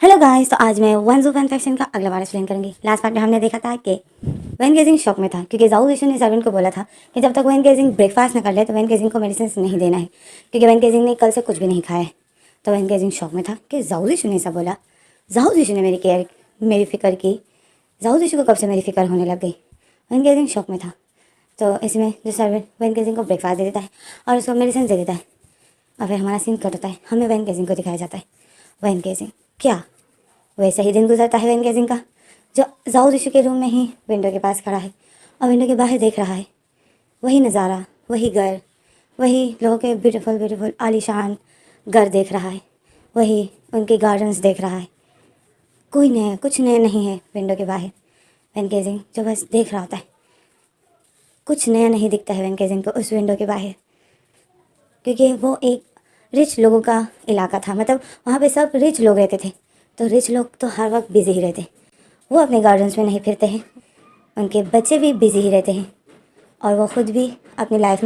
Hello guys, तो आज मैं वन जू फैक्शन का अगला पार्ट एक्सप्लेन करूंगी। लास्ट पार्ट में हमने देखा था कि वैन गेजिंग शॉक में था क्योंकि जाऊ जिशु ने सर्वेंट को बोला था कि जब तक वैन गेजिंग ब्रेकफास्ट ना कर ले तो वैन गेजिंग को मेडिसिन नहीं देना है, क्योंकि वैन गेजिंग ने कल से कुछ भी नहीं खाया है। तो वैन गेजिंग शॉक में था कि जाऊ जिशु ने ऐसा बोला। जाऊ जिशु ने मेरी फिक्र की। जाऊ जिशु को कब से मेरी फिक्र होने लग गई। वैन गेजिंग शॉक में था। तो इसमें जो सर्वेंट वैन गेजिंग को ब्रेकफास्ट दे देता है और उसको मेडिसिन दे देता है, और फिर हमारा सीन कट होता है। हमें वैन गेजिंग को दिखाया जाता है। वैन गेजिंग क्या वैसे ही दिन गुजरता है वैन गेजिंग का, जो जाओ ऋषि के रूम में ही विंडो के पास खड़ा है और विंडो के बाहर देख रहा है। वही नज़ारा, वही घर, वही लोगों के ब्यूटीफुल ब्यूटीफुल आलीशान घर देख रहा है। वही उनके गार्डन्स देख रहा है। कोई नया कुछ नया नहीं है विंडो के बाहर। वैन गेजिंग जो बस देख रहा होता है। कुछ नया नहीं दिखता है वैन गेजिंग को उस विंडो के बाहर, क्योंकि वो एक रिच लोगों का इलाका था। मतलब वहाँ पे सब रिच लोग रहते थे। तो रिच लोग तो हर वक्त बिजी ही रहते हैं। वो अपने गार्डन्स में नहीं फिरते हैं। उनके बच्चे भी बिजी ही रहते हैं, और वो खुद भी अपनी लाइफ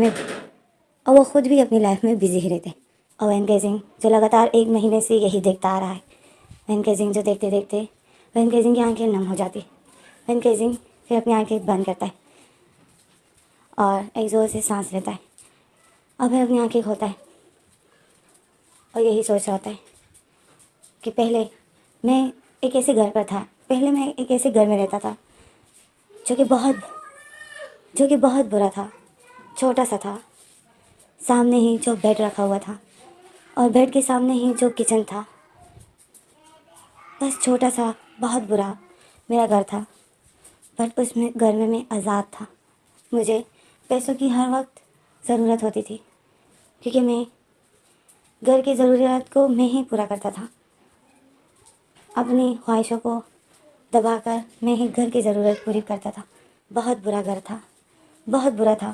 में बिजी ही रहते हैं। और वैन गेजिंग जो लगातार 1 महीने से यही देखता आ रहा है। वैन गेजिंग जो देखते देखते वैन गेजिंग की आंखें नम हो जाती। वैन गेजिंग फिर अपनी आंखें बंद करता है और एक ज़ोर से सांस लेता है और फिर अपनी आंखें खोलता है और यही सोच रहा होता है कि पहले मैं एक ऐसे घर पर था। पहले मैं एक ऐसे घर में रहता था जो कि बहुत बुरा था। छोटा सा था। सामने ही जो बेड रखा हुआ था और बेड के सामने ही जो किचन था। बस छोटा सा बहुत बुरा मेरा घर था। बट उसमें घर में मैं आज़ाद था। मुझे पैसों की हर वक्त ज़रूरत होती थी, क्योंकि मैं घर की ज़रूरियात को मैं ही पूरा करता था। अपनी ख्वाहिशों को दबाकर मैं ही घर की ज़रूरत पूरी करता था। बहुत बुरा घर था, बहुत बुरा था,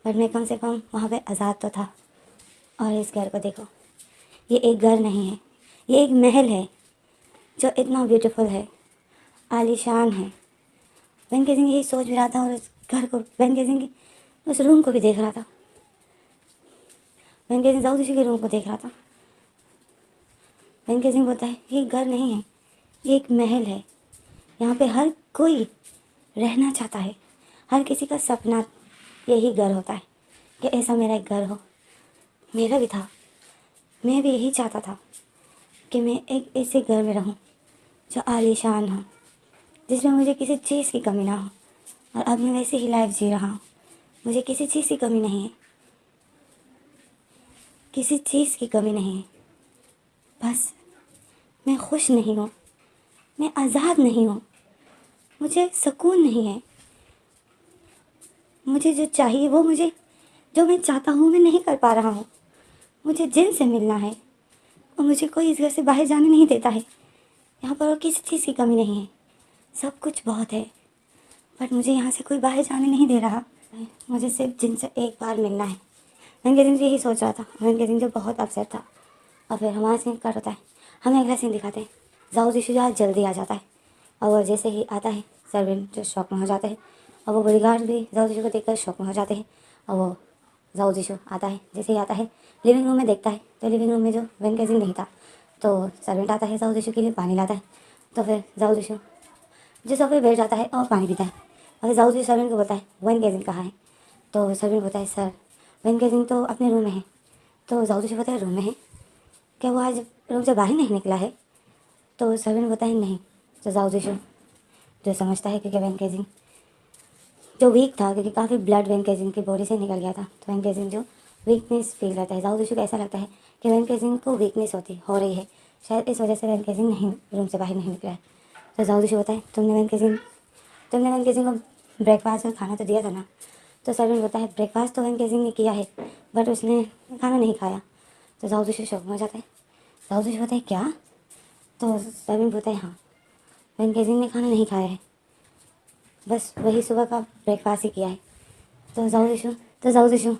बट मैं कम से कम वहाँ पे आज़ाद तो था। और इस घर को देखो, ये एक घर नहीं है, ये एक महल है जो इतना ब्यूटीफुल है, आलीशान है। वैन गेजिंग यही सोच भी रहा था, और उस घर को, वैन गेजिंग की उस रूम को भी देख रहा था। वैन गेजिंग जाऊ जी के रूम को देख रहा था। वैन गेजिंग बोलता है ये घर नहीं है, ये एक महल है। यहाँ पे हर कोई रहना चाहता है। हर किसी का सपना यही घर होता है कि ऐसा मेरा एक घर हो। मेरा भी था। मैं भी यही चाहता था कि मैं एक ऐसे घर में रहूं जो आलीशान हो, जिसमें मुझे किसी चीज़ की कमी ना हो। और अब मैं वैसे ही लाइफ जी रहा हूँ। मुझे किसी चीज़ की कमी नहीं है, किसी चीज़ की कमी नहीं है। बस मैं खुश नहीं हूँ, मैं आज़ाद नहीं हूँ, मुझे सुकून नहीं है। मुझे जो चाहिए वो मुझे, जो मैं चाहता हूँ मैं नहीं कर पा रहा हूँ। मुझे जिन से मिलना है और मुझे कोई इस घर से बाहर जाने नहीं देता है। यहाँ पर और किसी चीज़ की कमी नहीं है, सब कुछ बहुत है, बट मुझे यहाँ से कोई बाहर जाने नहीं दे रहा। मुझे सिर्फ जिनसे एक बार मिलना है। वैन गेजिंग यही सोच रहा था। वैन गेजिंग जो बहुत अपसेट था। और फिर हमारा सीन कट होता है। हमें अगला सीन दिखाते हैं। जाओ जिशु आज जल्दी आ जाता है, और वो जैसे ही आता है सर्वेंट जो शॉक में हो जाते हैं, और वो बॉडीगार्ड भी जाओ जिशु को देखकर शॉक में हो जाते हैं। और वो जाओ जिशु आता है, जैसे ही आता है लिविंग रूम में देखता है, तो लिविंग रूम में जो वैन गेजिंग नहीं था। तो सर्वेंट आता है जाओ जिशु के लिए पानी लाता है। तो फिर जाओ जिशु जो सोफे पे बैठ जाता है और पानी पीता है। और फिर जाओ जिशु सर्वेंट को बोलता है वैन गेजिंग कहाँ है। तो सर्वेंट बोलता है सर वैन गेजिंग तो अपने रूम में है। तो जाओ जिशु बोलता है रूम में है, क्या वो आज रूम से बाहर नहीं निकला है। तो सर्वेंट बोलता है नहीं। तो जाओ जिशु जो समझता है, क्योंकि वैन गेजिंग जो वीक था, क्योंकि काफ़ी ब्लड वैन गेजिंग की बॉडी से निकल गया था, तो वैन गेजिंग जो वीकनेस फील करता है। जाओ जिशु को ऐसा लगता है कि वैन गेजिंग को वीकनेस हो रही है, शायद इस वजह से वैन गेजिंग नहीं रूम से बाहर नहीं निकला है। तो जाओ जिशु होता है तुमने वैन गेजिंग को ब्रेकफास्ट और खाना तो दिया था ना। तो सर्वेंट बोलता है ब्रेकफास्ट तो वैन गेजिंग ने किया है, बट उसने खाना नहीं खाया। तो जाओ जिशु शौक में हो जाता है। जाओ जिशु होता है क्या। तो सर्वेंट बोलता है हाँ, वैन गेजिंग ने खाना नहीं खाया है, बस वही सुबह का ब्रेकफास्ट ही किया है। तो जाओ जिशु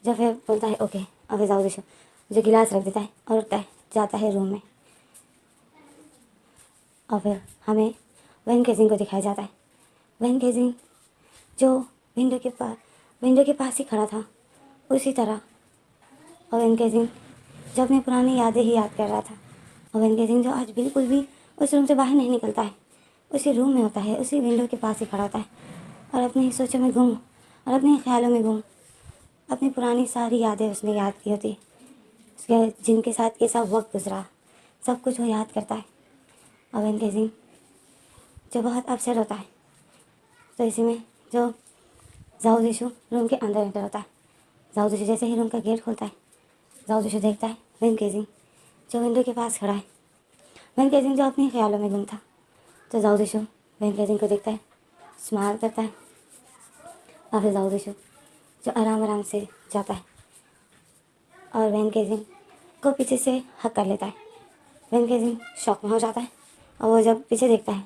जब फिर बोलता है ओके। और फिर जाओ जिशु जो गिलास रख देता है और उठता है, जाता है रूम में। और फिर हमें वैन गेजिंग को दिखाया जाता है। वैन गेजिंग जो विंडो के पास ही खड़ा था उसी तरह। और वैन गेजिंग जो अपनी पुरानी यादें ही याद कर रहा था। और वैन गेजिंग जो आज बिल्कुल भी उस रूम से बाहर नहीं निकलता है, उसी रूम में होता है, उसी विंडो के पास ही खड़ा होता है और अपने ही सोचों में गुम और अपने ही ख्यालों में गुम। अपनी पुरानी सारी यादें उसने याद की होती, उसके जिनके साथ कैसा वक्त गुजरा सब कुछ वो याद करता है। और वैन गेजिंग जो बहुत अपसेट होता है, तो इसी में जो जाओ दिशु रूम के अंदर एंटर होता है। जाओ दिशु जैसे ही रूम का गेट खोलता है, जाओ दिशु देखता है वैन गेजिंग जो विंडो के पास खड़ा है। वैन गेजिंग जो अपने ख्यालों में गुम था, तो जाओ दिशु वैन गेजिंग को देखता है, स्माइल करता है और फिर जाओ दिशु जो आराम आराम से जाता है और वैन गेजिंग को पीछे से हक कर लेता है। वैन गेजिंग शॉक में हो जाता है और वो जब पीछे देखता है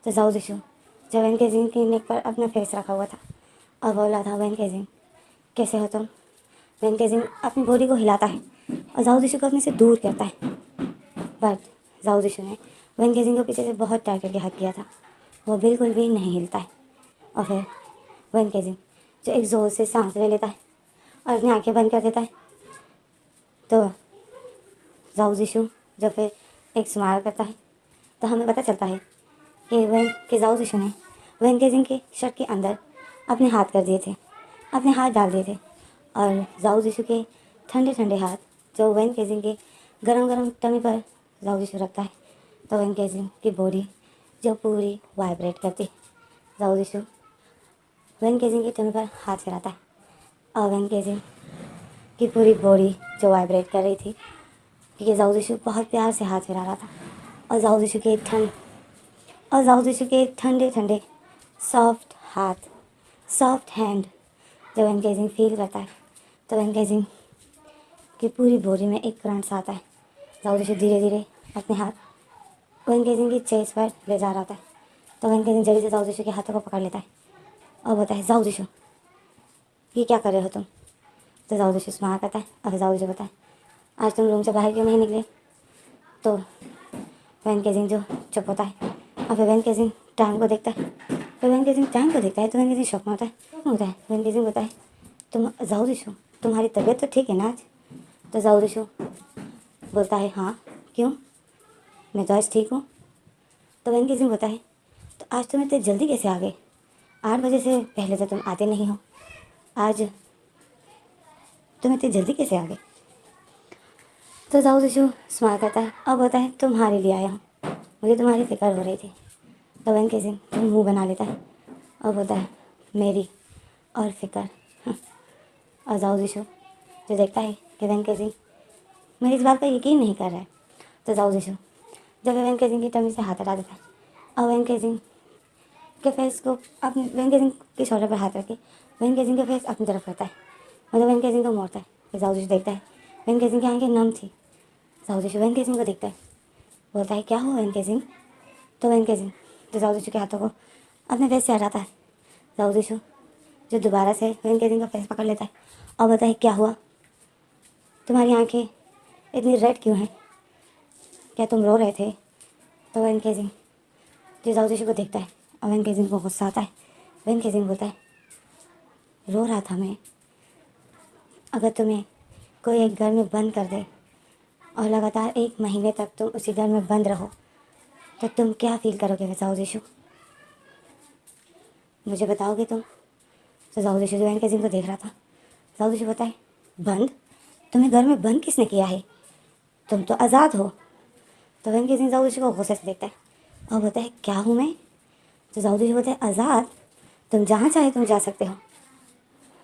तो जाओ दिशु जो वैन गेजिंग की नेक पर अपना फेस रखा हुआ था और बोला था वैन गेजिंग कैसे हो तुम। वैन गेजिंग अपनी बॉडी को हिलाता है और जाओ दिशु को अपने से दूर करता है, बट जाओ दिशु ने वैन गेजिंग को पीछे से बहुत टाइट करके हक किया था, वो बिल्कुल भी नहीं हिलता है। और फिर वैन गेजिंग जो एक ज़ोर से सांस ले लेता है और अपनी आंखें बंद कर देता है, तो जाओ दिशु जो फिर एक स्माइल करता है, तो हमें पता चलता है कि जाओ दिशु ने वैन गेजिंग के शर्ट के अंदर अपने हाथ कर दिए थे, अपने हाथ डाल दिए थे और जाओ दिशु के ठंडे ठंडे हाथ जो वैन गेजिंग के गरम गरम टमी पर जाओ दिशु रखता है, तो वैन गेजिंग की बॉडी जो पूरी वाइब्रेट करती। जाओ दिशु वैन गेजिंग की टमी पर हाथ फिराता है और वैन गेजिंग की पूरी बॉडी जो वाइब्रेट कर रही थी, क्योंकि जाओ दिशु बहुत प्यार से हाथ फिरा रहा था। और जाओ दिशु के ठंडे ठंडे सॉफ्ट हाथ, सॉफ्ट हैंड जब वैन गेजिंग फील करता है, तो वैन गेजिंग की पूरी बॉडी में एक करंट सा आता है। जाओ दिशु धीरे धीरे अपने हाथ वैन गेजिंग की चेस्ट पर ले जा रहा था, तो वैन गेजिंग जल्दी से जाओ दिशु के हाथों को पकड़ लेता है और बोलता है जाओ दिशु ये क्या कर रहे हो तुम। तो जाओ दिशु स्माइल करता है और जाओ दिशु बताए आज तुम रूम से बाहर क्यों नहीं निकले। तो वैन गेजिंग जो चुप होता है और फिर वैन गेजिंग टाइम को देखता है, तो वैन गेजिंग शौक में होता है। वैन गेजिंग बताए तुम जाओ दिशु तुम्हारी तबीयत तो ठीक है ना आज। तो जाओ दिशु बोलता है हाँ क्यों, मैं तो आज ठीक हूँ। तो वैन गेजिंग होता है तो आज तुम इतने जल्दी कैसे आ गए, 8 बजे से पहले तो तुम आते नहीं हो, आज तुम इतनी जल्दी कैसे आ गए। तो जाओ दिशु स्माइल करता है और बोलता है तुम्हारे लिए आया हूँ, मुझे तुम्हारी फिक्र हो रही थी। तो वैन गेजिंग तो मुँह बना लेता है और बोलता है मेरी और फिक्र। और जाओ दिशु जो देखता है कि वैन गेजिंग मेरी इस बात पर यकीन नहीं कर रहा है, तो जाओ दिशु जब वैन गेजिंग की टमी से हाथ हटा देता है और वैन गेजिंग के फेस को अपने वैन गेजिंग के शोल्डर पर हाथ रखे वैन गेजिंग का फेस अपनी तरफ करता है, मतलब वैन गेजिंग को मोड़ता है। फिर जाओ दिशु देखता है वैन गेजिंग की आंखें नम थी। जाओ दिशु वैन गेजिंग को देखता है, बोलता है क्या हुआ वैन गेजिंग। तो वैन गेजिंग जो जाओ दिशु के हाथों को अपने फेस से हटाता है। जाओ दिशु जो दोबारा से वैन गेजिंग का फेस पकड़ लेता है और बोलता है क्या हुआ, तुम्हारी आंखें इतनी रेड क्यों हैं, क्या तुम रो रहे थे। तो वैन गेजिंग जो जाओ दिशु को देखता है और वैन गेजिंग को गुस्सा आता है। वैन गेजिंग बोलता है रो रहा था मैं, अगर तुम्हें कोई एक घर में बंद कर दे और लगातार 1 महीने तक तुम उसी घर में बंद रहो तो तुम क्या फील करोगे जाओ दिशु, मुझे बताओगे तुम। तो जाओ दिशु जो वैन गेजिंग को देख रहा था, जाओ दिशु बताए बंद, तुम्हें घर में बंद किसने किया है, तुम तो आज़ाद हो। तो वैन गेजिंग जाओ दिशु को गुस्से से देखता है और बोलता है क्या हूँ मैं। तो जाओ दिशु बोलता है आज़ाद, तुम जहाँ चाहे तुम जा सकते हो।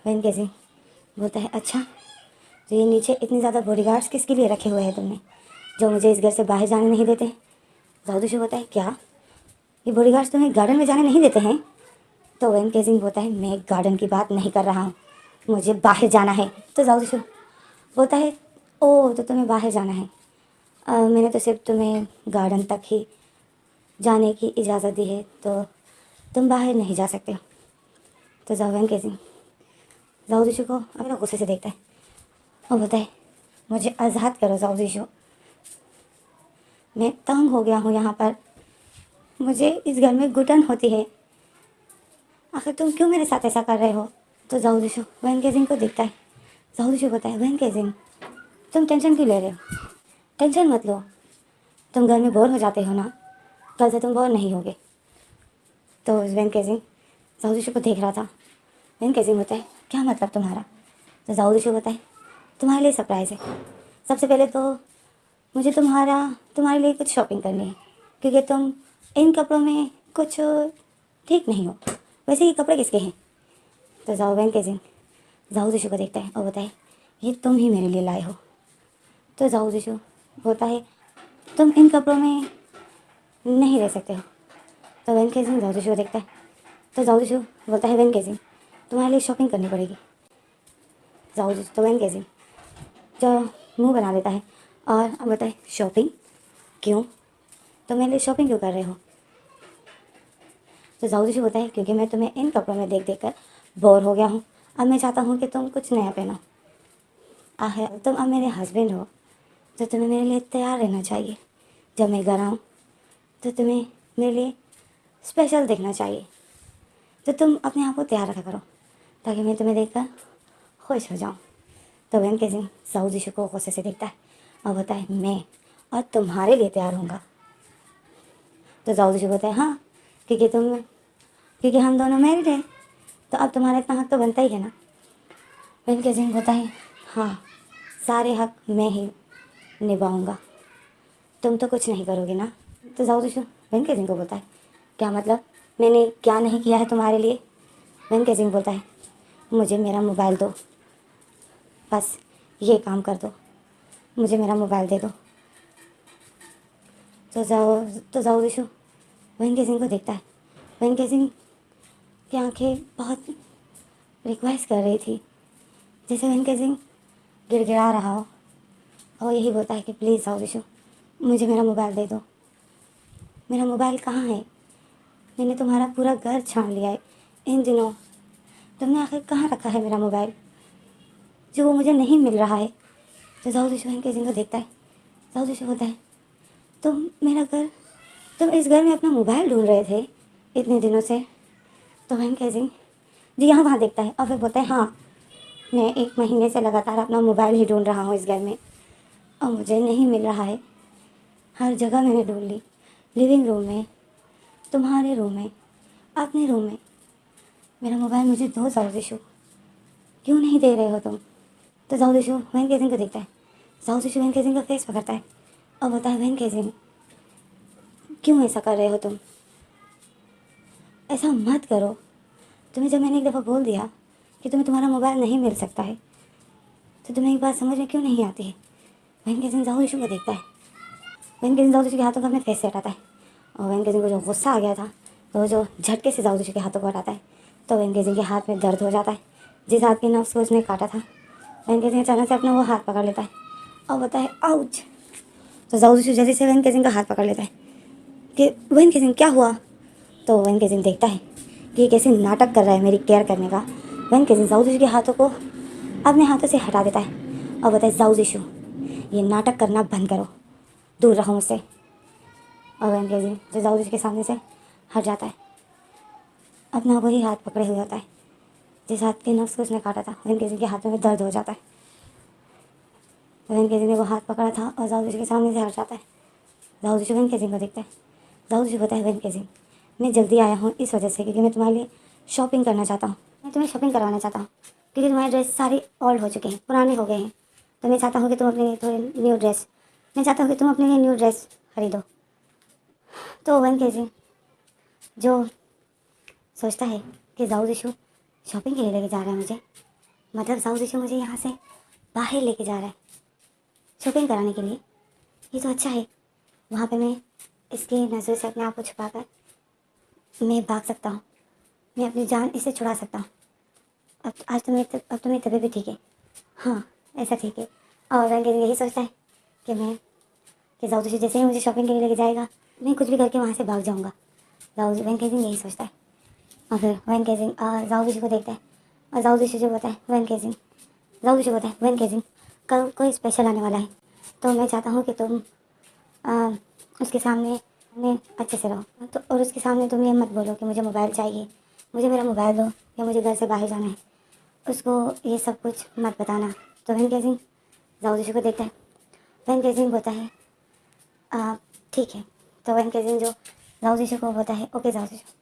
वैन गेजिंग बोलता है अच्छा, तो ये नीचे इतने ज़्यादा बॉडीगार्ड्स किसके लिए रखे हुए हैं तुमने, जो मुझे इस घर से बाहर जाने नहीं देते। जाओ दिशु बोलता है क्या, ये बॉडीगार्ड्स तुम्हें गार्डन में जाने नहीं देते हैं। तो वैन गेजिंग बोलता है मैं गार्डन की बात नहीं कर रहा हूँ, मुझे बाहर जाना है। तो जाओ दिशु बोलता है ओह तो तुम्हें बाहर जाना है, मैंने तो सिर्फ तुम्हें गार्डन तक ही जाने की इजाज़त दी है, तो तुम बाहर नहीं जा सकते। तो जाओ वैन गेजिंग जाओ दिशु को अपना गुस्से से देखता है और बोलता है मुझे आज़ाद करो जाओ दिशु, मैं तंग हो गया हूँ यहाँ पर, मुझे इस घर में घुटन होती है, आखिर तुम क्यों मेरे साथ ऐसा कर रहे हो। तो जाओ दिशु वैन गेजिंग को देखता है, जाओ दिशु बोलता है वैन गेजिंग तुम टेंशन क्यों ले रहे हो, टेंशन मत लो, तुम घर में बोर हो जाते हो ना, कल से तुम बोर नहीं होगे। तो वैन केजिंग जाओ दिशु को देख रहा था। वैन केजिंग होता है, क्या मतलब तुम्हारा? तो जाओ दिशु होता है, तुम्हारे लिए सरप्राइज़ है। सबसे पहले तो मुझे तुम्हारे लिए कुछ शॉपिंग करनी है, क्योंकि तुम इन कपड़ों में कुछ ठीक नहीं हो। वैसे ये कपड़े किसके हैं? तो जाओ वैन केजिंग जाओ दिशु को देखता है और बोलता है, ये तुम ही मेरे लिए लाए हो। तो जाओ दिशु होता है, तुम इन कपड़ों में नहीं रह सकते हो। तो वैन केजिंग जाओ दिशु को देखता है। तो जाओ दिशु बोलता है, वैन केजिंग तुम्हारे लिए शॉपिंग करनी पड़ेगी। जाओ दिशु तो वैन केजिंग जो मुंह बना लेता है और अब बताए, शॉपिंग क्यों? तो मेरे लिए शॉपिंग क्यों कर रहे हो? तो जाओ दिशु होता है, क्योंकि मैं तुम्हें इन कपड़ों में देख देख कर बोर हो गया हूँ। अब मैं चाहता हूँ कि तुम कुछ नया पहनो। आखिर तुम अब मेरे हस्बैंड हो, तो तुम्हें मेरे लिए तैयार रहना चाहिए। जब मैं घर आऊँ तो तुम्हें मेरे लिए स्पेशल दिखना चाहिए। तो तुम अपने आप को तैयार रखा करो, ताकि मैं तुम्हें देखकर खुश हो जाऊँ। तो वैन केजिंग जाओ दिशु को गुस्से से देखता है और बोलता है, मैं और तुम्हारे लिए तैयार होऊंगा। तो जाओ दिशु बोलता है, हाँ, क्योंकि हम दोनों मैरिड हैं, तो अब तुम्हारा इतना हक तो बनता ही है ना। वैन केजिंग बोलता है, हाँ, सारे हक मैं ही निभाऊंगा, तुम तो कुछ नहीं करोगे ना। तो जाओ दिशु वैन केजिंग को बोलता है, क्या मतलब? मैंने क्या नहीं किया है तुम्हारे लिए? वैन केजिंग बोलता है, मुझे मेरा मोबाइल दो, बस ये काम कर दो, मुझे मेरा मोबाइल दे दो। तो जाओ दिशु वैन केजिंग को देखता है। वैन केजिंग की आंखें बहुत रिक्वेस्ट कर रही थी, जैसे वैन केजिंग गिड़गिड़ा रहा हो और यही बोलता है कि प्लीज़ जाओ दिशु, मुझे मेरा मोबाइल दे दो। मेरा मोबाइल कहाँ है? मैंने तुम्हारा पूरा घर छान लिया है इन दिनों, तुमने आखिर कहाँ रखा है मेरा मोबाइल, जो वो मुझे नहीं मिल रहा है। तो जाओ दिशु वैन केजिंग को देखता है। जाओ दिशु होता है, तुम इस घर में अपना मोबाइल ढूंढ रहे थे इतने दिनों से? तो वैन केजिंग जी यहाँ वहाँ देखता है और फिर बोलता है, हाँ, मैं 1 महीने से लगातार अपना मोबाइल ही ढूंढ रहा हूँ इस घर में, और मुझे नहीं मिल रहा है। हर जगह मैंने ढूंढ ली, लिविंग रूम में, तुम्हारे रूम में, अपने रूम में। मेरा मोबाइल मुझे दो जाओ दिशु, क्यों नहीं दे रहे हो तुम? तो जाओ दिशु वैन केजिंग को देखता है। जाओ दिशु वैन केजिंग का फेस पकड़ता है और बोलता है, वैन केजिंग क्यों ऐसा कर रहे हो तुम? ऐसा मत करो। तुम्हें जब मैंने एक दफ़ा बोल दिया कि तुम्हें तुम्हारा मोबाइल नहीं मिल सकता है, तो तुम्हें एक बात समझ में क्यों नहीं आती है? वैन केजिंग जाओ दिशु को देखता है। वैन केजिंग जाओ दिशु के हाथों को अपने फेस से हटाता है और वैन केजिंग को जो गुस्सा आ गया था, तो वो जो झटके से जाओ दिशु के हाथों को हटाता है, तो वैन केजिंग के हाथ में दर्द हो जाता है। जिस हाथ के नर्व्स को उसने काटा था, वैन केजिंग अचानक से अपना वो हाथ पकड़ लेता है और बोलता है, आउच। तो जाओ दिशु जल्दी से वैन केजिंग का हाथ पकड़ लेता है कि वैन केजिंग क्या हुआ? तो वैन केजिंग देखता है कि ये कैसे नाटक कर रहा है मेरी केयर करने का। वैन केजिंग जाओ दिशु के हाथों को अपने हाथों से हटा देता है और बताए, जाओ दिशु, ये नाटक करना बंद करो, दूर रहो मुझसे। और वैन केजिंग जो जाओ दिशु के सामने से हट जाता है, अपना वही हाथ पकड़े हुए होता है जिस हाथ के नर्व्स को उसने काटा था। वैन केजिंग के हाथों में दर्द हो जाता है। वैन केजिंग ने वो हाथ पकड़ा था और जाओ दिशु के सामने से हट जाता है। जाओ दिशु वैन केजिंग को देखता है। जाओ दिशु बताए, वैन केजिंग मैं जल्दी आया हूँ इस वजह से, क्योंकि मैं तुम्हारे लिए शॉपिंग करना चाहता हूँ। मैं तुम्हें शॉपिंग करवाना चाहता हूँ, क्योंकि तुम्हारे ड्रेस सारे ओल्ड हो चुके हैं, पुराने हो गए हैं। तो मैं चाहता हूँ कि तुम अपने लिए थोड़े न्यू ड्रेस मैं चाहता हूँ कि तुम अपने लिए न्यू ड्रेस खरीदो। तो वैन केजिंग जो सोचता है कि जाओ दिशु शॉपिंग के लिए लेके जा रहा है मुझे, मतलब जाओ दिशु मुझे यहाँ से बाहर लेके जा रहा है शॉपिंग कराने के लिए, ये तो अच्छा है। वहाँ पे मैं इसकी नज़र से अपने आप को छुपाकर मैं भाग सकता हूँ, मैं अपनी जान इससे छुड़ा सकता हूँ। अब तो मेरी तबीयत भी ठीक है। हाँ, ऐसा ठीक है। और वैन केजिंग यही सोचता है कि जाओ दिशु जैसे ही मुझे शॉपिंग के लिए लेके जाएगा, मैं कुछ भी करके वहाँ से भाग जाऊँगा। वैन केजिंग यही सोचता है। और फिर वैन केजिंग जाओ दिशु को देखता है और जाओ दिशु जो बताए वैन केजिंग जाओ दिशु बताए, वैन केजिंग कल कोई स्पेशल आने वाला है, तो मैं चाहता हूँ कि तुम आ, उसके सामने में अच्छे से रहो। तो और उसके सामने तुम ये मत बोलो कि मुझे मोबाइल चाहिए, मुझे मेरा मोबाइल दो, या मुझे घर से बाहर जाना है। उसको ये सब कुछ मत बताना। तो वैन केजिंग जाओ दिशु को देखता है। वैन केजिंग बोलता है, ठीक है। तो वेंकेजिंग जो जाओ जीशु को होता है, ओके जाओ जीशु,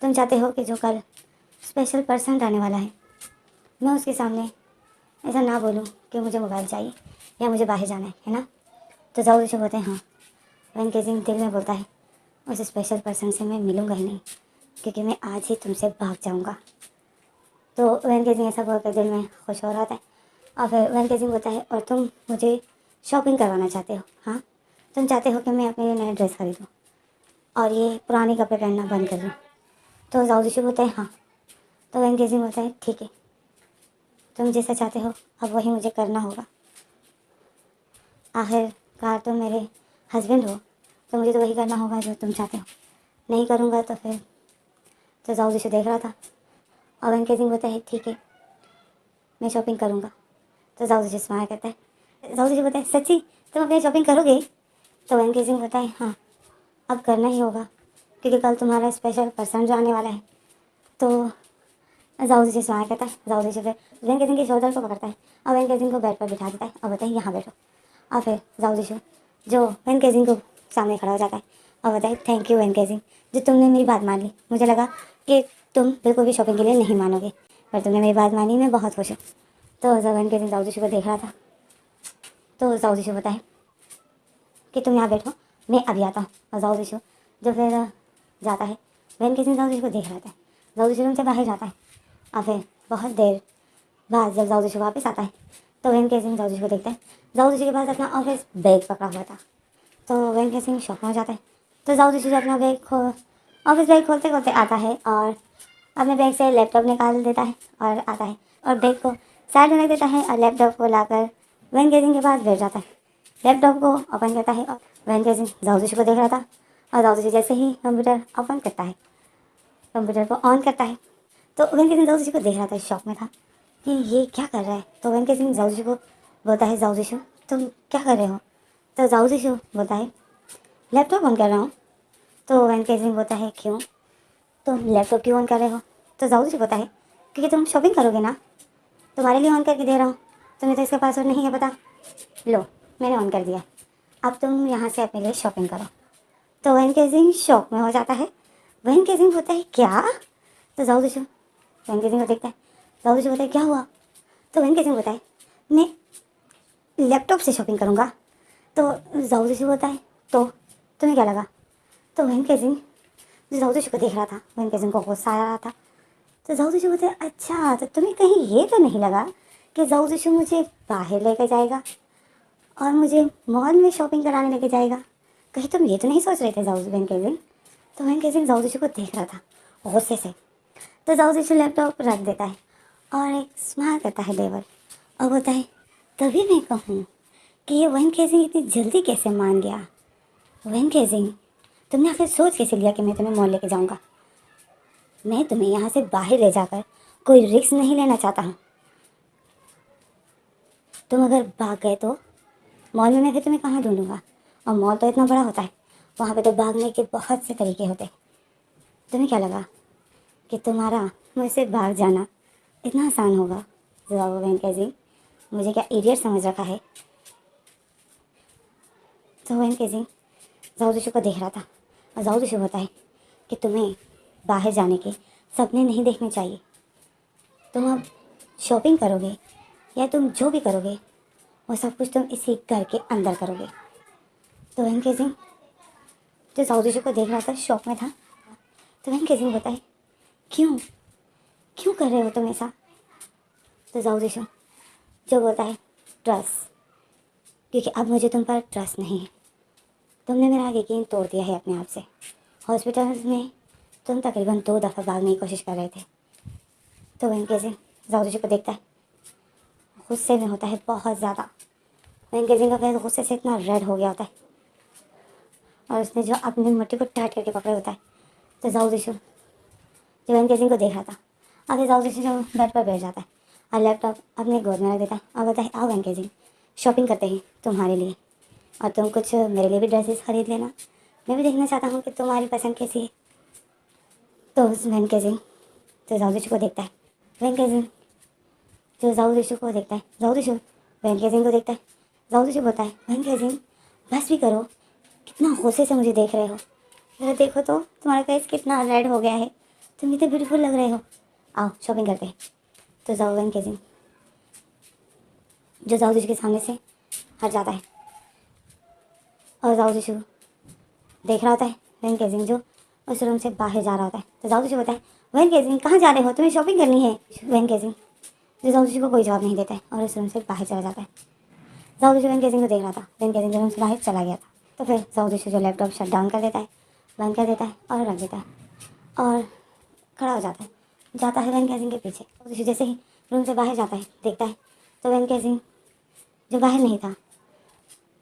तुम चाहते हो कि जो कल स्पेशल पर्सन आने वाला है, मैं उसके सामने ऐसा ना बोलूँ कि मुझे मोबाइल चाहिए या मुझे बाहर जाना है ना। तो जाओ जीशु बोलते हैं हाँ। वेंकेजिंग दिल में बोलता है उस स्पेशल पर्सन से मैं मिलूँगा ही नहीं, क्योंकि मैं आज ही तुमसे भाग जाऊँगा। तो वेंकेजिंग ऐसा बोलकर दिल में खुश हो रहा था। और फिर वेंकेजिंग होता है और तुम मुझे शॉपिंग करवाना चाहते हो, हाँ, तुम चाहते हो कि मैं अपने लिए नया ड्रेस खरीदूँ और ये पुराने कपड़े पहनना बंद कर दूँ। तो जाओ जीशु बोलते हैं हाँ। तो वेंकेजिंग होता है ठीक है, तुम जैसा चाहते हो अब वही मुझे करना होगा। आखिरकार तुम मेरे हस्बैंड हो, तो मुझे तो वही करना होगा जो तुम चाहते हो। नहीं करूँगा तो फिर तो जाओ जीशु देख रहा था और वेंकेजिंग होता है ठीक है, मैं शॉपिंग करूँगा। तो जाओ जीशु स्माइल करता है। जाओ जीशु बोलता है सच्ची तुम अपनी शॉपिंग करोगे? तो वेंकेजिंग होता है हाँ, अब करना ही होगा, क्योंकि कल तुम्हारा स्पेशल पर्सन जो आने वाला है। तो जाओ जीशु स्माइल करता है। जाओ जीशु फिर वेंकेजिंग के शोल्डर को पकड़ता है और वेंकेजिंग को बेड पर बिठा देता है और बताए यहाँ बैठो। और फिर जाओ जीशु जो वेंकेजिंग को सामने खड़ा हो जाता है और बताए थैंक यू वेंकेजिंग, जो तुमने मेरी बात मान ली। मुझे लगा कि तुम बिल्कुल भी शॉपिंग के लिए नहीं मानोगे, पर तुमने मेरी बात मानी, मैं बहुत खुश हूँ। तो जब वेंकेजिंग जाओ जीशु को देख रहा था तो जाओ जीशु बताए कि तुम यहाँ बैठो, मैं अभी आता हूँ। और जाओ जीशु जो फिर जाता है, वेंकेजिंग जाओ जीशु को देख रहा था। जाओ जीशु उनसे बाहर जाता है और फिर बहुत देर बाद जब जाओ जीशु वापस आता है तो वेंकेजिंग जाओ जीशु को देखता है। जाओ जीशु के पास अपना ऑफिस बैग पकड़ा हुआ था। तो वेंकेजिंग शॉक में हो जाता है। तो जाओ जीशु अपना बैग ऑफिस बैग खोलते खोलते आता है और अपने बैग से लैपटॉप निकाल देता है और आता है और बैग को साइड में रख देता है और लैपटॉप को लाकर वेंकेजिंग के पास बैठ जाता है। लैपटॉप को ओपन करता है और वेंकेजिंग जाओ जीशु को देख रहा था और जाओ जीशु जैसे ही कंप्यूटर ओपन करता है, कंप्यूटर को ऑन करता है, तो वेंकेजिंग जाओ जीशु को देख रहा था, शॉक में था कि ये क्या कर रहा है। तो वेंकेजिंग जाओ जीशु को बोलता है जाओ जीशु तुम क्या कर रहे हो? तो जाओ जीशु बोलता है लैपटॉप ऑन कर रहा हूँ। तो वेंकेजिंग बोलता है क्यों, तुम लैपटॉप क्यों ऑन कर रहे हो? तो जाओ जीशु बोलता है क्योंकि तुम शॉपिंग करोगे ना, तुम्हारे लिए ऑन करके दे रहा हूँ, तुम्हें तो इसका पासवर्ड नहीं है पता, लो मैंने ऑन कर दिया, अब तुम यहाँ से अपने लिए शॉपिंग करो। तो वेंकेजिंग शॉक में हो जाता है। वेंकेजिंग होता है क्या? तो जाओ जीशु वेंकेजिंग को देखता है। जाओ जीशु बोलता है क्या हुआ? तो वेंकेजिंग बोलता है मैं लैपटॉप से शॉपिंग करूँगा। तो जाओ जीशु बोलता है तो तुम्हें क्या लगा? तो वेंकेजिंग जो जाओ जीशु को देख रहा था, वेंकेजिंग को गुस्सा आ रहा था। तो जाओ जीशु बोलते हैं अच्छा, तो तुम्हें कहीं ये तो नहीं लगा कि जाओ जीशु मुझे बाहर लेकर जाएगा और मुझे मॉल में शॉपिंग कराने लेके जाएगा? कहीं तुम ये तो नहीं सोच रहे थे जाओ वेंकेजिंग? तो वेंकेजिंग जाओ जीशु को देख रहा था गुस्से से। तो जाओ जीशु लैपटॉप रख देता है और एक स्माइल करता है देवर और बोलता है तभी मैं कहूँ कि ये वेंकेजिंग इतनी जल्दी कैसे मान गया। वेंकेजिंग तुमने आखिर सोच कैसे लिया कि मैं तुम्हें मॉल लेके जाऊँगा? मैं तुम्हें यहाँ से बाहर ले जाकर कोई रिस्क नहीं लेना चाहता हूँ। तुम अगर भाग गए तो मॉल में मैं फिर तुम्हें कहाँ ढूंढूंगा? और मॉल तो इतना बड़ा होता है, वहाँ पे तो भागने के बहुत से तरीके होते हैं। तुम्हें क्या लगा कि तुम्हारा मुझसे भाग जाना इतना आसान होगा? जाओ वेंकेजिंग, मुझे क्या इडियट समझ रखा है? तो वेंकेजिंग जाओ जीशु को देख रहा था और जाओ जीशु होता है कि तुम्हें बाहर जाने के सपने नहीं देखने चाहिए। तुम अब शॉपिंग करोगे या तुम जो भी करोगे वो सब कुछ तुम इसी घर के अंदर करोगे। तो वेंकेजिंग जो जाओ जीशु को देख रहा था, शॉक में था। तो वेंकेजिंग होता है क्यों क्यों कर रहे हो तुम ऐसा? तो जाओ जीशु जो बोलता है ट्रस्ट, क्योंकि अब मुझे तुम पर ट्रस्ट नहीं है। तुमने मेरा यकीन तोड़ दिया है अपने आप से। हॉस्पिटल में तुम तकरीबन 2 दफ़ा भागने की कोशिश कर रहे थे। तो वेंकेजिंग जाओ जीशु को देखता है, गुस्से में होता है बहुत ज़्यादा। वेंकेजिंग का फेस गुस्से से इतना रेड हो गया होता है और उसने जो अपनी मुट्ठी को टाइट करके पकड़े होता है। तो जाओ जीशु जो वेंकेजिंग को देख रहा था, आगे जाओ जीशु जो बेड पर बैठ जाता है और लैपटॉप अपने गोद में रख देता है और बोलता है आओ वेंकेजिंग शॉपिंग करते हैं तुम्हारे लिए, और तुम कुछ मेरे लिए भी ड्रेसेस खरीद लेना, मैं भी देखना चाहता हूँ कि तुम्हारी पसंद कैसी है। तो उस वेंकेजिंग जो जाओ जीशु को देखता है, वेंकेजिंग जो जाओ जीशु को देखता है, जाओ जीशु वेंकेजिंग को देखता है। जाओ जीशु बोलता है वेंकेजिंग बस भी करो, कितना गुस्से से मुझे देख रहे हो। जरा देखो तो तुम्हारा फेस कितना रेड हो गया है। तुम इतने ब्यूटीफुल लग रहे हो। आओ शॉपिंग करते हैं। तो जाओ वैन केजिंग जो जाओ जिसके सामने से हट जाता है और जाओ जिशु देख रहा होता है वैन केजिंग जो उस रूम से बाहर जा रहा होता है। तो जाओ जिशु बोलता है वैन केजिंग कहाँ जा रहे हो, तुम्हें शॉपिंग करनी है। वैन केजिंग जो जाओ जिशु को कोई जवाब नहीं देता है और उस रूम से बाहर चला जाता है। जाओ जिशु वैन केजिंग को देख रहा था। वैन केजिंग रूम से बाहर चला गया था। तो फिर जाओ जिशु जो लैपटॉप शट डाउन कर देता है, बंद कर देता है और रख देता है और खड़ा हो जाता है। जाता है वैन केजिंग के पीछे। जाओ जिशु जैसे ही रूम से बाहर जाता है देखता है तो वैन केजिंग जो बाहर नहीं था।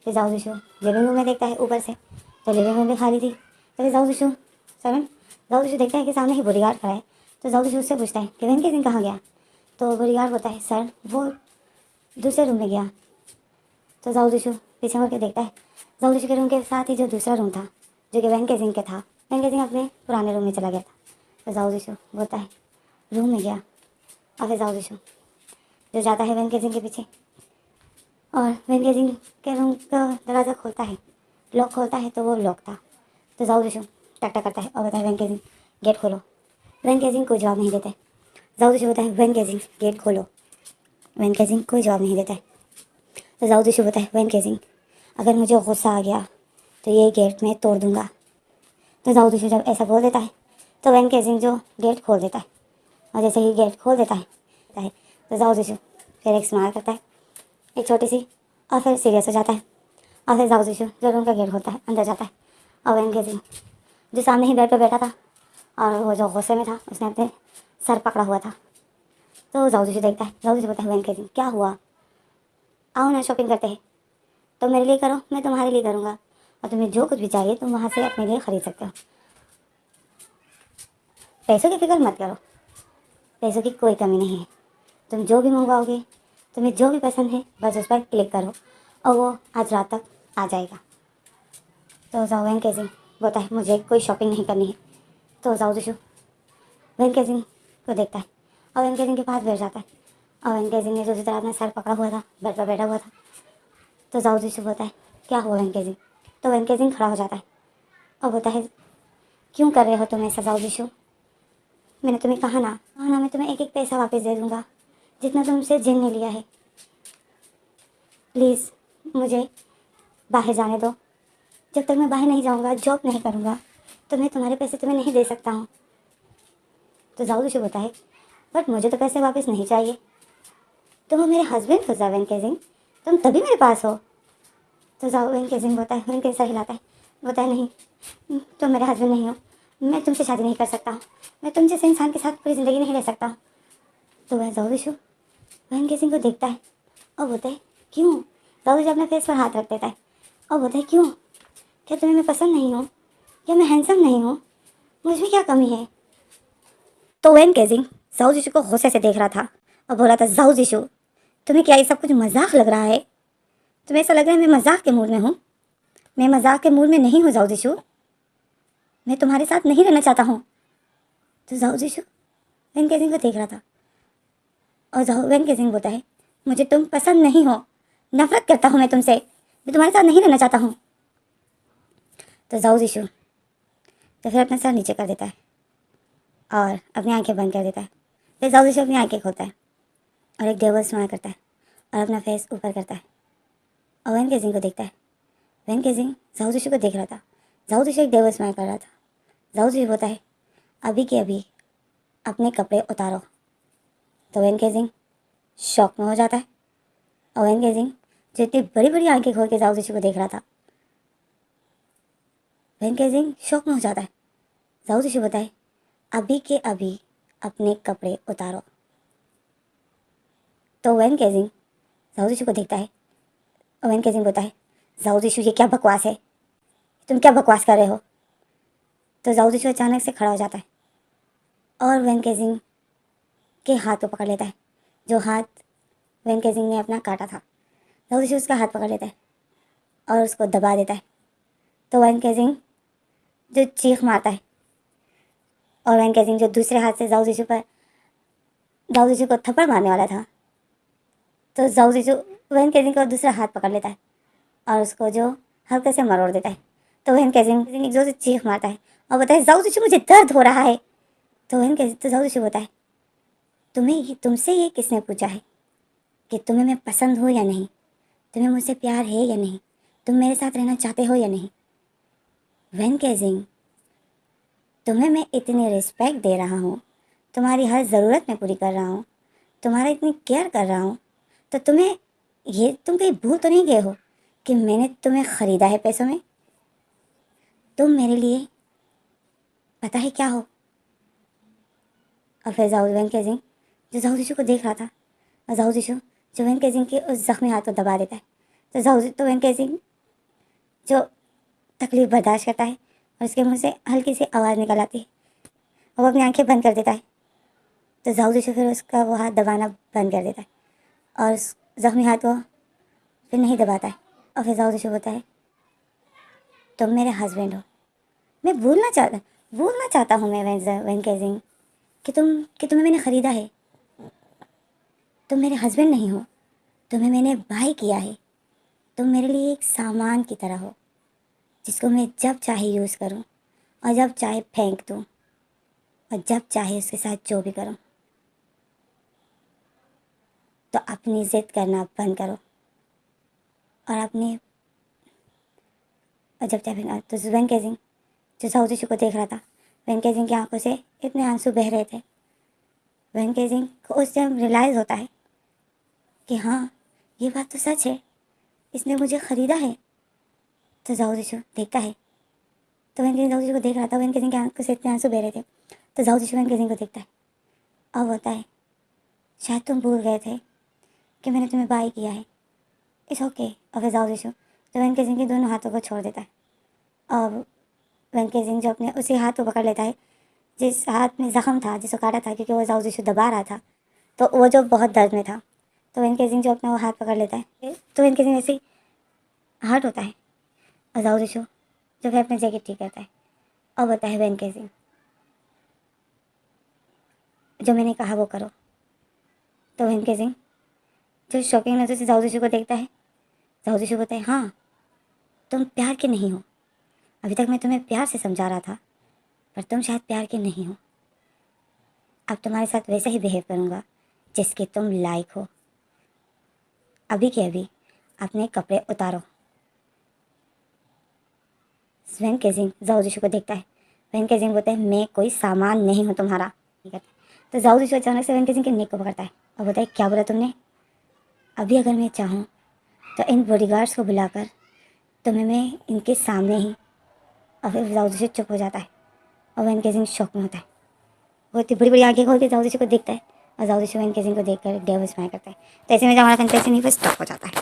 फिर जाओ जिशु लिविंग रूम में देखता है ऊपर से, तो लिविंग रूम भी खाली थी। तो फिर जाओ जिशु जाओ जिशु देखता है कि सामने ही बॉडीगार्ड खड़ा है। तो जाओ जिशु उससे पूछता है कि वैन केजिंग कहाँ गया। तो बॉडीगार्ड बोलता है सर वो दूसरे रूम में गया। तो जाओ जिशु पीछे मुड़ के देखता है जाओ जिशु के रूम के साथ ही जो दूसरा रूम था जो कि वैन केजिंग के था, वैन केजिंग अपने पुराने रूम में चला गया था। तो जाओ जिशु बोलता है रूम में गया। और फिर जाओ जिशु जो जाता है वैन केजिंग के पीछे और वैन केजिंग के रूम का दरवाज़ा खोलता है, लॉक खोलता है तो वो लॉक था। तो जाओ जिशु टक टक करता है और बताए वैन केजिंग गेट खोलो। वैन केजिंग कोई जवाब नहीं देता है। जाओ जिशु होता है वैन केजिंग गेट खोलो। वैन केजिंग कोई जवाब नहीं देता है। तो जाओ जिशु होता है वैन केजिंग अगर मुझे गुस्सा आ गया तो ये गेट मैं तोड़ दूंगा। तो जाओ जिशु जब ऐसा बोल देता है तो वैन केजिंग जो गेट खोल देता है और जैसे ही गेट खोल देता है तो जाओ जिशु फिर एक स्माइल करता है एक छोटी सी और फिर सीरियस हो जाता है। और फिर जाओ जिशु जो रूम का गेट खोलता है अंदर जाता है और वैन केजिंग जो सामने ही बेड पर बैठा था और वो जो गुस्से में था उसने अपने सर पकड़ा हुआ था। तो जाओ जिशु देखता है। जाओ जिशु बोलता है वैन केजिंग क्या हुआ, आओ ना शॉपिंग करते हैं। तुम मेरे लिए करो मैं तुम्हारे लिए करूँगा और तुम्हें जो कुछ भी चाहिए तुम वहाँ से अपने लिए ख़रीद सकते हो। पैसों की फिक्र मत करो, पैसों की कोई कमी नहीं है। तुम जो भी मंगवाओगे तुम्हें जो भी पसंद है बस उस पर क्लिक करो और वो आज रात तक आ जाएगा। तो जाओ वैन केजिंग बोलता है मुझे कोई शॉपिंग नहीं करनी है। तो जाओ जिशु वैन केजिंग को देखता है और वैन केजिंग के पास बैठ जाता है और वैन केजिंग ने दूसरी तरह अपना सर पकड़ा हुआ था, बेड पर बैठा हुआ था। तो जाओ जिशु बोलता है क्या हुआ वैन केजिंग। तो वैन केजिंग खड़ा हो जाता है और बोलता है क्यों कर रहे हो तुम ऐसा जाओ जिशु, मैंने तुम्हें कहा ना मैं तुम्हें एक एक पैसा वापस दे दूँगा जितना तुमसे जिन ने लिया है। प्लीज़ मुझे बाहर जाने दो, जब तक मैं बाहर नहीं जाऊँगा जॉब नहीं करूँगा तो मैं तुम्हारे पैसे तुम्हें नहीं दे सकता हूँ। तो जाओ जिशु बोलता है बट मुझे तो पैसे वापस नहीं चाहिए, तुम हो मेरे हस्बैंड हो जाओ वैन केजिंग, तुम तभी मेरे पास हो। तो जाओ वैन केजिंग बोलता है वैन केजिंग सर हिलाता है बोलता है नहीं तुम मेरे हस्बैंड नहीं हो, मैं तुमसे शादी नहीं कर सकता हूँ, मैं तुम जैसे इंसान के साथ पूरी ज़िंदगी नहीं रह सकता हूँ। तो वह जाओ जिशु वैन केजिंग को देखता है और बोलता है क्यों। जाओ जिशु अपने फेस पर हाथ रख देता है और बोलता है क्यों, क्या तुम्हें मैं पसंद नहीं हूँ, क्या मैं हैंडसम नहीं हूँ, मुझ में क्या कमी है। तो वैन केजिंग जाओ जिशु को गुस्से से देख रहा था और बोल रहा था जाओ जिशु तुम्हें क्या ये सब कुछ मजाक लग रहा है, तुम्हें ऐसा लग रहा है मैं मजाक के मूड में हूँ, मैं मजाक के मूड में नहीं हूँ जाओ जिशु, मैं तुम्हारे साथ नहीं रहना चाहता हूँ। तो जाओ जिशु वैन केजिंग को देख रहा था और जाओ वैन केजिंग बोलता है मुझे तुम पसंद नहीं हो, नफरत करता हूँ मैं तुमसे, मैं तुम्हारे साथ नहीं रहना चाहता हूँ। तो जाओ जिशु तो फिर अपना सर नीचे कर देता है और अपनी आंखें बंद कर देता है। फिर जाओ जिशु अपनी आंखें खोलता है और एक डेविल स्माइल करता है और अपना फेस ऊपर करता है और वैन केजिंग को देखता है। वैन केजिंग जाओ जिशु को देख रहा था। जाओ जिशु एक डेविल स्माइल कर रहा था। जाओ जिशु बोलता है अभी के अभी अपने कपड़े उतारो। तो वैन केजिंग शॉक में हो जाता है और वैन केजिंग जो इतनी बड़ी बड़ी आंखें खोल के जाओ जिशु को देख रहा था, वैन केजिंग शॉक में हो जाता है। जाओ जिशु बोलता है अभी के अभी अपने कपड़े उतारो। तो वैन केजिंग जाओ जिशु को देखता है और वैन केजिंग बोलता है जाओ जिशु ये क्या बकवास है, तुम क्या बकवास कर रहे हो। तो जाओ जिशु अचानक से खड़ा हो जाता है और वैन केजिंग के हाथ को पकड़ लेता है, जो हाथ वैन केजिंग ने अपना काटा था। जाओ जिशु उसका हाथ पकड़ लेता है और उसको दबा देता है। तो वैन केजिंग जो चीख मारता है और वैन केजिंग जो दूसरे हाथ से जाओ जिशु को थप्पड़ मारने वाला था, तो जाओ जिशु वैन केजिंग का दूसरा हाथ पकड़ लेता है और उसको जो हल्के से मरोड़ देता है। तो वहन कैजिंग एक जोर से चीख मारता है और बताए जाओ तुझे, मुझे दर्द हो रहा है। तो वहन कैजिंग तो जाओ तुझे होता है, तुमसे ये किसने पूछा है कि तुम्हें मैं पसंद हूँ या नहीं, तुम्हें मुझसे प्यार है या नहीं, तुम मेरे साथ रहना चाहते हो या नहीं। वहन कैजिंग, तुम्हें मैं इतनी रिस्पेक्ट दे रहा हूँ, तुम्हारी हर ज़रूरत मैं पूरी कर रहा हूँ, तुम्हारा इतनी केयर कर रहा हूँ, तो तुम कहीं भूल तो नहीं गए हो कि मैंने तुम्हें ख़रीदा है पैसों में। तुम मेरे लिए पता है क्या हो। और फिर वैन कैजिंग जो जाओ जिशु को देख रहा था, और जाओ जिशु जो वैन कैजिंग के उस जख्मी हाथ को दबा देता है, तो वैन कैजिंग जो तकलीफ़ बर्दाश्त करता है और उसके मुंह से हल्की सी आवाज़ निकल आती है और वो अपनी आंखें बंद कर देता है। तो जाओ जिशु फिर उसका वो हाथ दबाना बंद कर देता है और उस जख्मी हाथ को फिर नहीं दबाता है। और फिर जाओ जिशु होता है, तुम मेरे हस्बैंड हो, मैं भूलना चाहता हूँ मैं वैन कैजिंग कि तुम्हें मैंने ख़रीदा है। तुम मेरे हस्बैंड नहीं हो, तुम्हें मैंने बाय किया है। तुम मेरे लिए एक सामान की तरह हो जिसको मैं जब चाहे यूज़ करूं और जब चाहे फेंक दूं और जब चाहे उसके साथ जो भी करूं। तो अपनी ज़िद करना बंद करो और जब चाहे तो वैन कैजिंग जो जाओ जिशु को देख रहा था, वैन कैजिंग की आंखों से इतने आंसू बह रहे थे। वैन कैजिंग को उस टाइम रियलाइज़ होता है कि हाँ, ये बात तो सच है, इसने मुझे ख़रीदा है। तो जाओ जिशु देखता है, तो वैन कैजिंग जाओ जिशु को देख रहा था, वैन कैजिंग की आंखों से इतने आंसू बह रहे थे। तो जाओ जिशु वैन कैजिंग को देखता है और होता है, शायद तुम भूल गए थे कि मैंने तुम्हें बाय किया है, इट्स ओके। और फिर जाओ जिशु तो वैन कैजिंग के दोनों हाथों को छोड़ देता है और वैन कैजिंग जो अपने उसी हाथ को पकड़ लेता है जिस हाथ में ज़ख्म था, जिसको काटा था, क्योंकि वो जाओ जिशु दबा रहा था, तो वो जो बहुत दर्द में था। तो वैन कैजिंग जो अपना वो हाथ पकड़ लेता है, तो वैन कैजिंग ऐसे ही हर्ट होता है और जाओ जिशु जो फिर अपना जैकेट ठीक करता है और बताता है वैन कैजिंग, जो मैंने कहा वो करो। तो वैन कैजिंग जो शॉकिंग नज़र से जाओ जिशु को देखता है, जाओ जिशु बताए, हाँ तुम प्यार के नहीं हो, अभी तक मैं तुम्हें प्यार से समझा रहा था पर तुम शायद प्यार के नहीं हो। अब तुम्हारे साथ वैसे ही बिहेव करूँगा जिसके तुम लायक हो। अभी के अभी अपने कपड़े उतारो। वैन कैजिंग जाओ जिशु को देखता है, वैन कैजिंग बोलता है, मैं कोई सामान नहीं हूँ तुम्हारा। ठीक है, तो जाओ जिशु अचानक से वैन कैजिंग के नेक को पकड़ता है और बोलता है, क्या बोला तुमने? अभी अगर मैं चाहूँ तो इन बॉडीगार्ड्स को बुलाकर तुम्हें मैं इनके सामने ही। और फिर जाओ जिशु चुप हो जाता है और वैन कैजिंग शॉक में होता है। वो इतनी बड़ी बड़ी आंखें खोल के जाओ जिशु को देखता है और जाओ जिशु वैन कैजिंग को देखकर डेविल स्माइल करता है। तो ऐसे में जो हमारा कंटेंट नहीं स्टॉप हो जाता है।